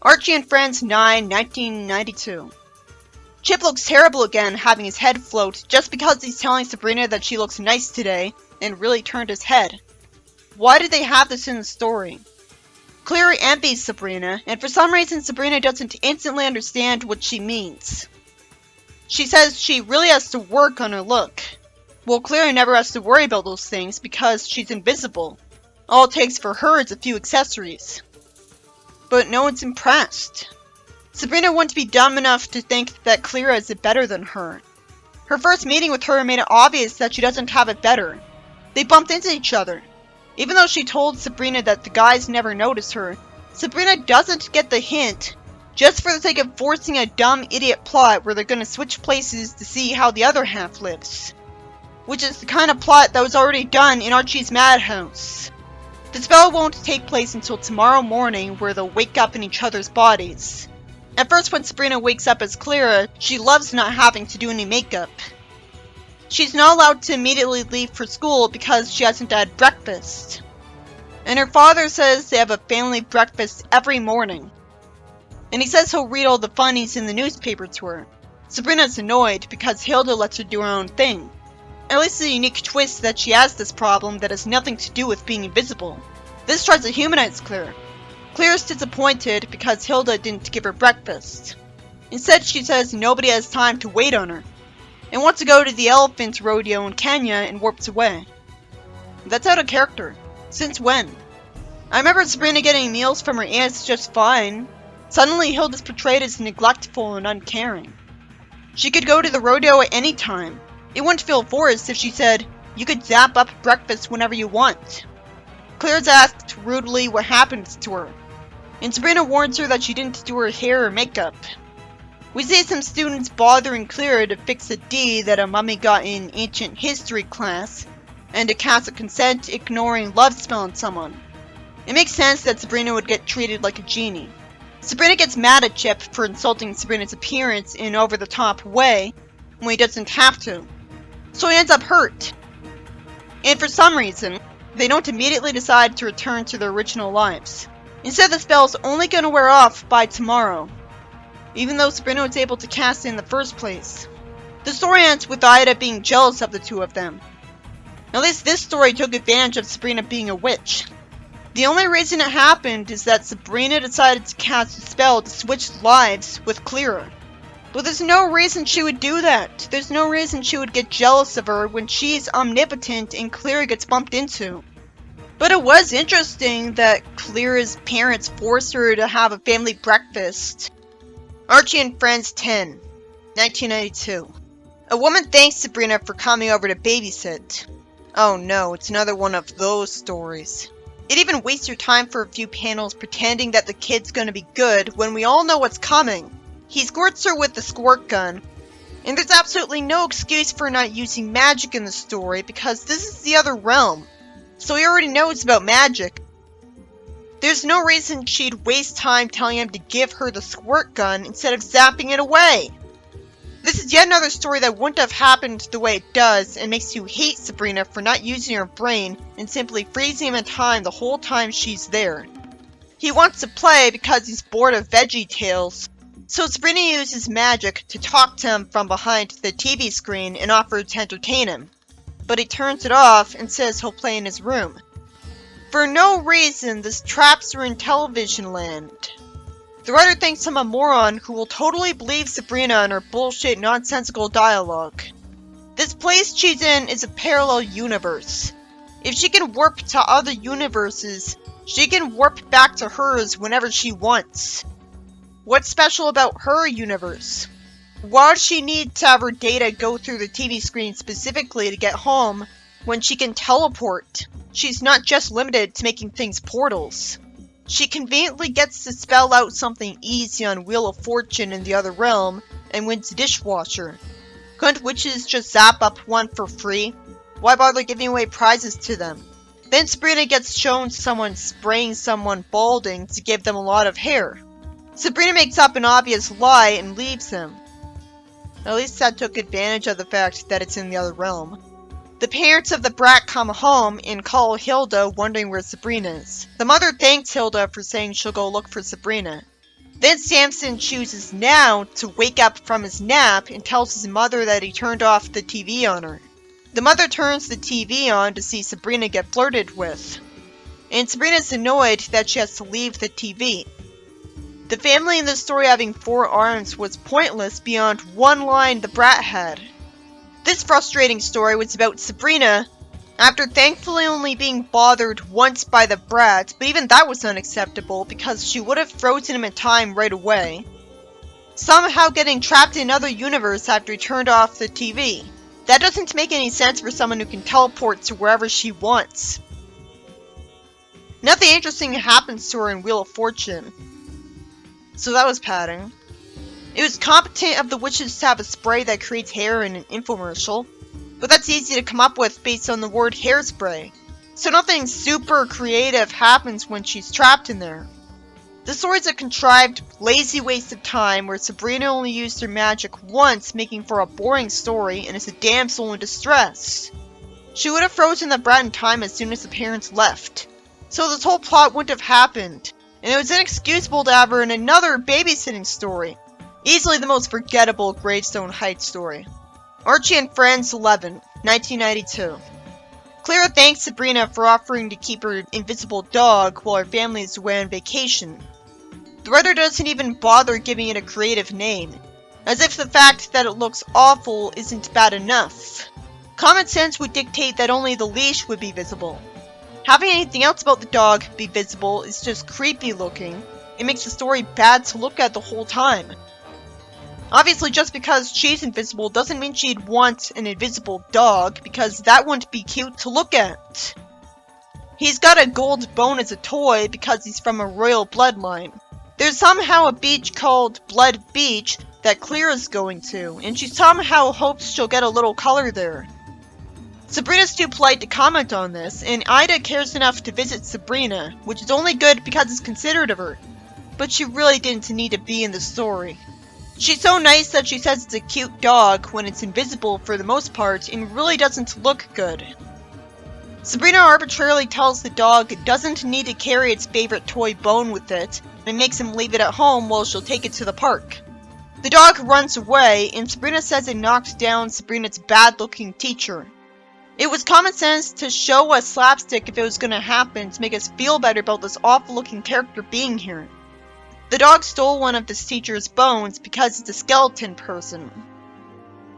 Archie and Friends 9, 1992. Chip looks terrible again, having his head float, just because he's telling Sabrina that she looks nice today, and really turned his head. Why did they have this in the story? Clear envies Sabrina, and for some reason Sabrina doesn't instantly understand what she means. She says she really has to work on her look. Well, Clear never has to worry about those things because she's invisible. All it takes for her is a few accessories. But no one's impressed. Sabrina wouldn't be dumb enough to think that Clear is better than her. Her first meeting with her made it obvious that she doesn't have it better. They bumped into each other. Even though she told Sabrina that the guys never noticed her, Sabrina doesn't get the hint, just for the sake of forcing a dumb idiot plot where they're gonna switch places to see how the other half lives. Which is the kind of plot that was already done in Archie's madhouse. The spell won't take place until tomorrow morning, where they'll wake up in each other's bodies. At first, when Sabrina wakes up as Clara, she loves not having to do any makeup. She's not allowed to immediately leave for school because she hasn't had breakfast. And her father says they have a family breakfast every morning. And he says he'll read all the funnies in the newspaper to her. Sabrina's annoyed because Hilda lets her do her own thing. At least the unique twist that she has this problem that has nothing to do with being invisible. This tries to humanize Claire. Claire's disappointed because Hilda didn't give her breakfast. Instead, she says nobody has time to wait on her, and wants to go to the elephant rodeo in Kenya and warps away. That's out of character. Since when? I remember Sabrina getting meals from her aunts just fine. Suddenly, Hilda's portrayed as neglectful and uncaring. She could go to the rodeo at any time. It wouldn't feel forced if she said, "You could zap up breakfast whenever you want." Claire's asked rudely what happened to her, and Sabrina warns her that she didn't do her hair or makeup. We see some students bothering Claire to fix a D that a mummy got in ancient history class, and to cast a consent ignoring love spell on someone. It makes sense that Sabrina would get treated like a genie. Sabrina gets mad at Chip for insulting Sabrina's appearance in an over-the-top way when he doesn't have to, so he ends up hurt. And for some reason, they don't immediately decide to return to their original lives. Instead, the spell's only going to wear off by tomorrow, even though Sabrina was able to cast it in the first place. The story ends with Ida being jealous of the two of them. At least this story took advantage of Sabrina being a witch. The only reason it happened is that Sabrina decided to cast a spell to switch lives with Clara. But there's no reason she would do that. There's no reason she would get jealous of her when she's omnipotent and Clara gets bumped into. But it was interesting that Clara's parents forced her to have a family breakfast. Archie and Friends 10, 1992. A woman thanks Sabrina for coming over to babysit. Oh no, it's another one of those stories. It even wastes your time for a few panels pretending that the kid's gonna be good when we all know what's coming. He squirts her with the squirt gun, and there's absolutely no excuse for not using magic in the story because this is the other realm, so he already knows about magic. There's no reason she'd waste time telling him to give her the squirt gun instead of zapping it away. This is yet another story that wouldn't have happened the way it does and makes you hate Sabrina for not using her brain and simply freezing him in time the whole time she's there. He wants to play because he's bored of VeggieTales. So Sabrina uses magic to talk to him from behind the TV screen and offer to entertain him. But he turns it off and says he'll play in his room. For no reason, this traps her in television land. The writer thinks I'm a moron who will totally believe Sabrina and her bullshit nonsensical dialogue. This place she's in is a parallel universe. If she can warp to other universes, she can warp back to hers whenever she wants. What's special about her universe? Why does she need to have her data go through the TV screen specifically to get home when she can teleport? She's not just limited to making things portals. She conveniently gets to spell out something easy on Wheel of Fortune in the other realm and wins a dishwasher. Couldn't witches just zap up one for free? Why bother giving away prizes to them? Then Sabrina gets shown someone spraying someone balding to give them a lot of hair. Sabrina makes up an obvious lie and leaves him. At least that took advantage of the fact that it's in the other realm. The parents of the brat come home and call Hilda, wondering where Sabrina is. The mother thanks Hilda for saying she'll go look for Sabrina. Then Samson chooses now to wake up from his nap and tells his mother that he turned off the TV on her. The mother turns the TV on to see Sabrina get flirted with, and Sabrina's annoyed that she has to leave the TV. The family in this story having 4 arms was pointless beyond one line the brat had. This frustrating story was about Sabrina, after thankfully only being bothered once by the brat, but even that was unacceptable because she would have frozen him in time right away. Somehow getting trapped in another universe after he turned off the TV. That doesn't make any sense for someone who can teleport to wherever she wants. Nothing interesting happens to her in Wheel of Fortune. So that was padding. It was competent of the witches to have a spray that creates hair in an infomercial, but that's easy to come up with based on the word hairspray. So nothing super creative happens when she's trapped in there. The story's a contrived, lazy waste of time where Sabrina only used her magic once, making for a boring story and is a damsel in distress. She would have frozen the brat in time as soon as the parents left. So this whole plot wouldn't have happened, and it was inexcusable to have her in another babysitting story. Easily the most forgettable Gravestone Heights story. Archie and Friends 11, 1992. Clara thanks Sabrina for offering to keep her invisible dog while her family is away on vacation. The writer doesn't even bother giving it a creative name, as if the fact that it looks awful isn't bad enough. Common sense would dictate that only the leash would be visible. Having anything else about the dog be visible is just creepy looking. It makes the story bad to look at the whole time. Obviously, just because she's invisible doesn't mean she'd want an invisible dog, because that wouldn't be cute to look at. He's got a gold bone as a toy because he's from a royal bloodline. There's somehow a beach called Blood Beach that Clara's going to, and she somehow hopes she'll get a little color there. Sabrina's too polite to comment on this, and Ida cares enough to visit Sabrina, which is only good because it's considerate of her. But she really didn't need to be in the story. She's so nice that she says it's a cute dog when it's invisible for the most part and really doesn't look good. Sabrina arbitrarily tells the dog it doesn't need to carry its favorite toy bone with it, and makes him leave it at home while she'll take it to the park. The dog runs away, and Sabrina says it knocked down Sabrina's bad-looking teacher. It was common sense to show us slapstick if it was going to happen to make us feel better about this awful-looking character being here. The dog stole one of this teacher's bones because it's a skeleton person.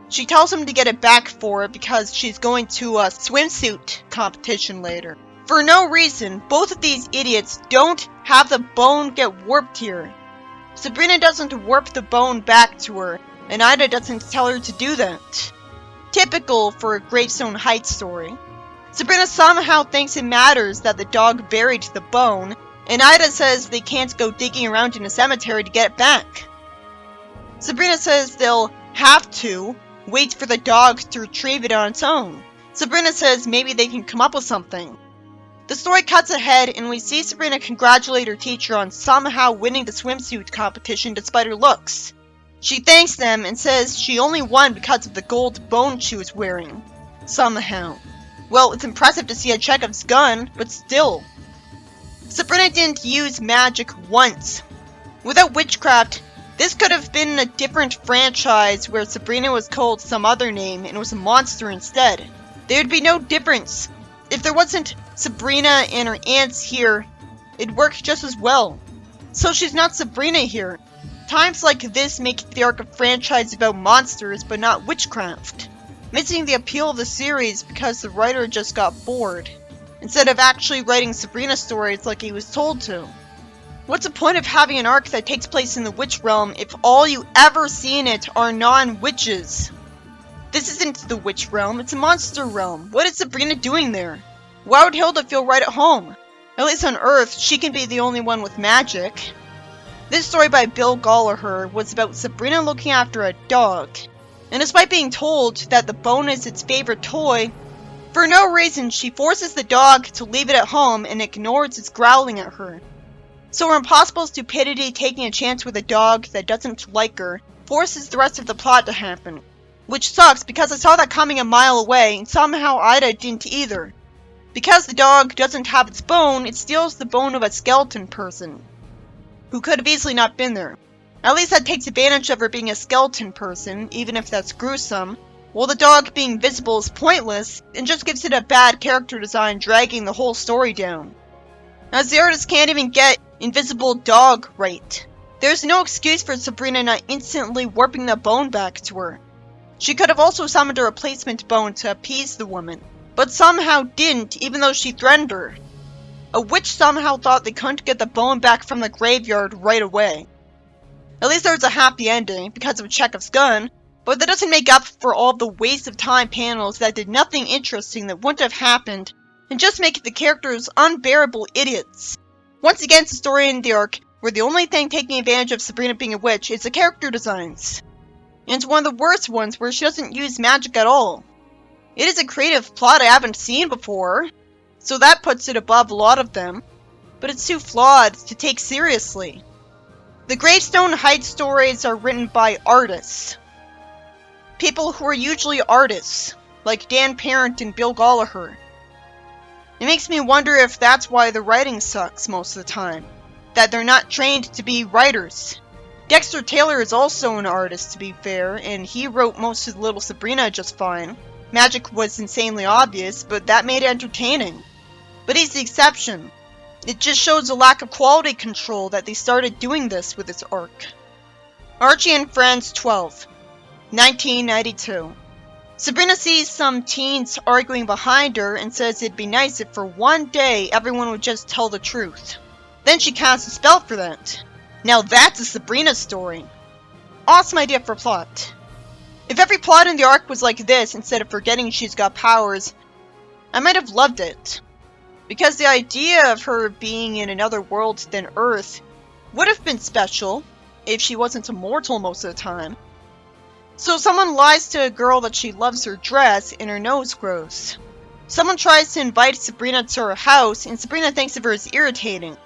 She tells him to get it back for it because she's going to a swimsuit competition later. For no reason, both of these idiots don't have the bone get warped here. Sabrina doesn't warp the bone back to her, and Ida doesn't tell her to do that. Typical for a Gravestone Heights story. Sabrina somehow thinks it matters that the dog buried the bone, and Ida says they can't go digging around in a cemetery to get it back. Sabrina says they'll have to wait for the dog to retrieve it on its own. Sabrina says maybe they can come up with something. The story cuts ahead and we see Sabrina congratulate her teacher on somehow winning the swimsuit competition despite her looks. She thanks them and says she only won because of the gold bone she was wearing. Somehow. Well, it's impressive to see a Chekhov's gun, but still. Sabrina didn't use magic once. Without witchcraft, this could have been a different franchise where Sabrina was called some other name and was a monster instead. There'd be no difference. If there wasn't Sabrina and her aunts here, it'd work just as well. So she's not Sabrina here. Times like this make the arc of franchise about monsters but not witchcraft, missing the appeal of the series because the writer just got bored, instead of actually writing Sabrina stories like he was told to. What's the point of having an arc that takes place in the witch realm if all you ever see in it are non-witches? This isn't the witch realm, it's a monster realm. What is Sabrina doing there? Why would Hilda feel right at home? At least on Earth, she can be the only one with magic. This story by Bill Gallagher was about Sabrina looking after a dog. And despite being told that the bone is its favorite toy, for no reason she forces the dog to leave it at home and ignores its growling at her. So her impossible stupidity taking a chance with a dog that doesn't like her forces the rest of the plot to happen. Which sucks because I saw that coming a mile away and somehow Ida didn't either. Because the dog doesn't have its bone, it steals the bone of a skeleton person. who could have easily not been there. At least that takes advantage of her being a skeleton person, even if that's gruesome, while the dog being visible is pointless and just gives it a bad character design, dragging the whole story down. As the artist can't even get invisible dog right. There's no excuse for Sabrina not instantly warping the bone back to her. She could have also summoned a replacement bone to appease the woman, but somehow didn't, even though she threatened her. A witch somehow thought they couldn't get the bone back from the graveyard right away. At least there's a happy ending, because of Chekhov's gun, but that doesn't make up for all the waste of time panels that did nothing interesting that wouldn't have happened, and just make the characters unbearable idiots. Once again, it's a story in the arc where the only thing taking advantage of Sabrina being a witch is the character designs. And it's one of the worst ones where she doesn't use magic at all. It is a creative plot I haven't seen before, so that puts it above a lot of them, but it's too flawed to take seriously. The Gravestone Heights stories are written by artists. People who are usually artists, like Dan Parent and Bill Gallagher. It makes me wonder if that's why the writing sucks most of the time. That they're not trained to be writers. Dexter Taylor is also an artist, to be fair, and he wrote most of Little Sabrina just fine. Magic was insanely obvious, but that made it entertaining. But he's the exception. It just shows a lack of quality control that they started doing this with this arc. Archie and Friends 12, 1992. Sabrina sees some teens arguing behind her and says it'd be nice if for one day everyone would just tell the truth. Then she casts a spell for that. Now that's a Sabrina story. Awesome idea for plot. If every plot in the arc was like this instead of forgetting she's got powers, I might have loved it. Because the idea of her being in another world than Earth would have been special if she wasn't immortal most of the time. So someone lies to a girl that she loves her dress and her nose grows. Someone tries to invite Sabrina to her house and Sabrina thinks of her as irritating.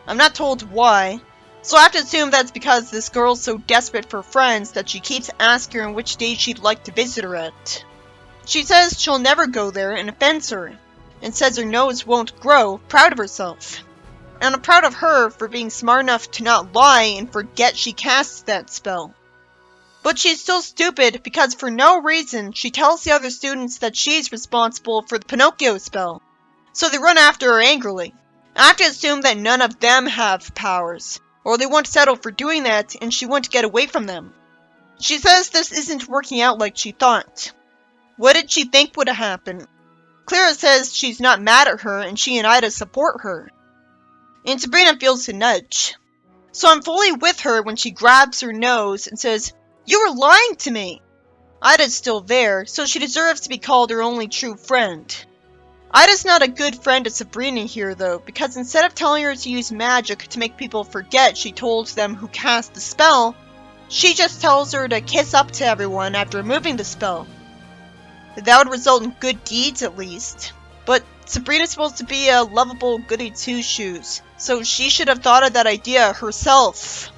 I'm not told why, so I have to assume that's because this girl's so desperate for friends that she keeps asking her which day she'd like to visit her at. She says she'll never go there and offends her, and says her nose won't grow, proud of herself. And I'm proud of her for being smart enough to not lie and forget she casts that spell. But she's still stupid because for no reason she tells the other students that she's responsible for the Pinocchio spell. So they run after her angrily. I have to assume that none of them have powers, or they won't settle for doing that and she won't get away from them. She says this isn't working out like she thought. What did she think would happen? Clara says she's not mad at her and she and Ida support her. And Sabrina feels a nudge. So I'm fully with her when she grabs her nose and says, "You were lying to me!" Ida's still there, so she deserves to be called her only true friend. Ida's not a good friend to Sabrina here though, because instead of telling her to use magic to make people forget she told them who cast the spell, she just tells her to kiss up to everyone after removing the spell. That would result in good deeds at least. But Sabrina's supposed to be a lovable goody two-shoes, so she should have thought of that idea herself.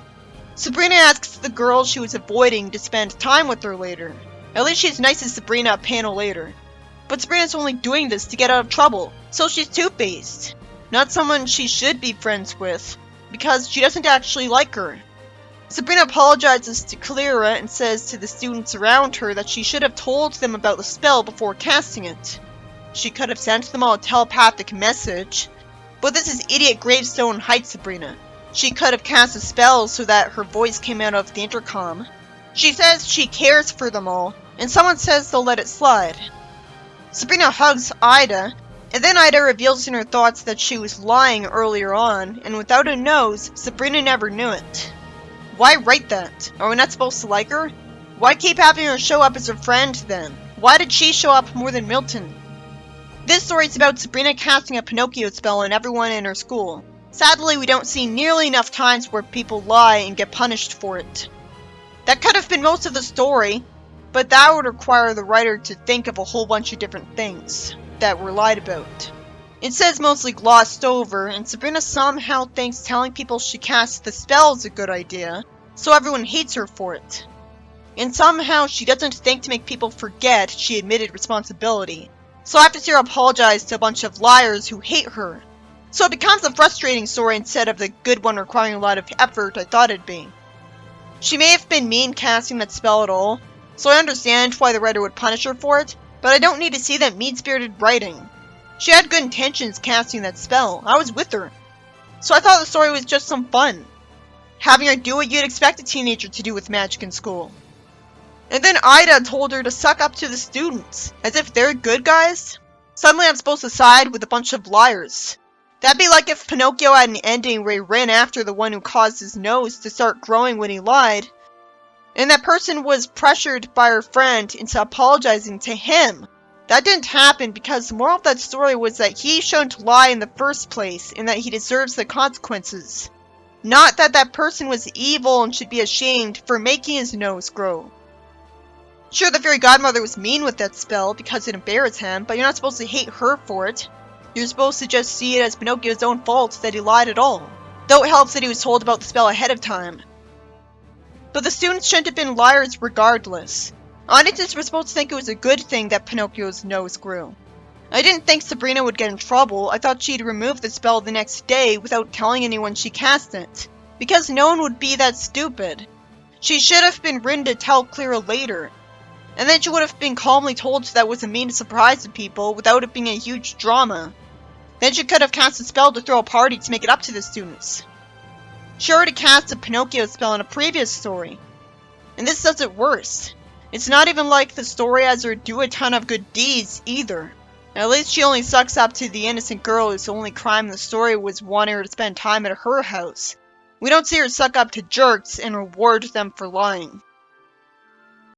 Sabrina asks the girl she was avoiding to spend time with her later. At least she's nice to Sabrina a panel later. But Sabrina's only doing this to get out of trouble, so she's two-faced. Not someone she should be friends with, because she doesn't actually like her. Sabrina apologizes to Clara and says to the students around her that she should have told them about the spell before casting it. She could have sent them all a telepathic message, but this is idiot Gravestone Heights Sabrina. She could have cast a spell so that her voice came out of the intercom. She says she cares for them all, and someone says they'll let it slide. Sabrina hugs Ida, and then Ida reveals in her thoughts that she was lying earlier on, and without a nose, Sabrina never knew it. Why write that? Are we not supposed to like her? Why keep having her show up as a friend then? Why did she show up more than Milton? This story is about Sabrina casting a Pinocchio spell on everyone in her school. Sadly, we don't see nearly enough times where people lie and get punished for it. That could have been most of the story, but that would require the writer to think of a whole bunch of different things that were lied about. Instead, it's mostly glossed over, and Sabrina somehow thinks telling people she casts the spell is a good idea, so everyone hates her for it. And somehow she doesn't think to make people forget she admitted responsibility, so I have to see her apologize to a bunch of liars who hate her. So it becomes a frustrating story instead of the good one requiring a lot of effort I thought it'd be. She may have been mean casting that spell at all, so I understand why the writer would punish her for it, but I don't need to see that mean-spirited writing. She had good intentions casting that spell. I was with her. So I thought the story was just some fun. Having her do what you'd expect a teenager to do with magic in school. And then Ida told her to suck up to the students, as if they're good guys. Suddenly I'm supposed to side with a bunch of liars. That'd be like if Pinocchio had an ending where he ran after the one who caused his nose to start growing when he lied, and that person was pressured by her friend into apologizing to him. That didn't happen because the moral of that story was that he shouldn't lie in the first place and that he deserves the consequences. Not that that person was evil and should be ashamed for making his nose grow. Sure, the fairy godmother was mean with that spell because it embarrassed him, but you're not supposed to hate her for it. You're supposed to just see it as Pinocchio's own fault that he lied at all. Though it helps that he was told about the spell ahead of time. But the students shouldn't have been liars regardless. Audiences were supposed to think it was a good thing that Pinocchio's nose grew. I didn't think Sabrina would get in trouble. I thought she'd remove the spell the next day without telling anyone she cast it. Because no one would be that stupid. She should have been written to tell Clara later. And then she would have been calmly told that was a mean surprise to people without it being a huge drama. Then she could have cast a spell to throw a party to make it up to the students. She already cast a Pinocchio spell in a previous story. And this does it worse. It's not even like the story has her do a ton of good deeds either. At least she only sucks up to the innocent girl whose only crime in the story was wanting her to spend time at her house. We don't see her suck up to jerks and reward them for lying.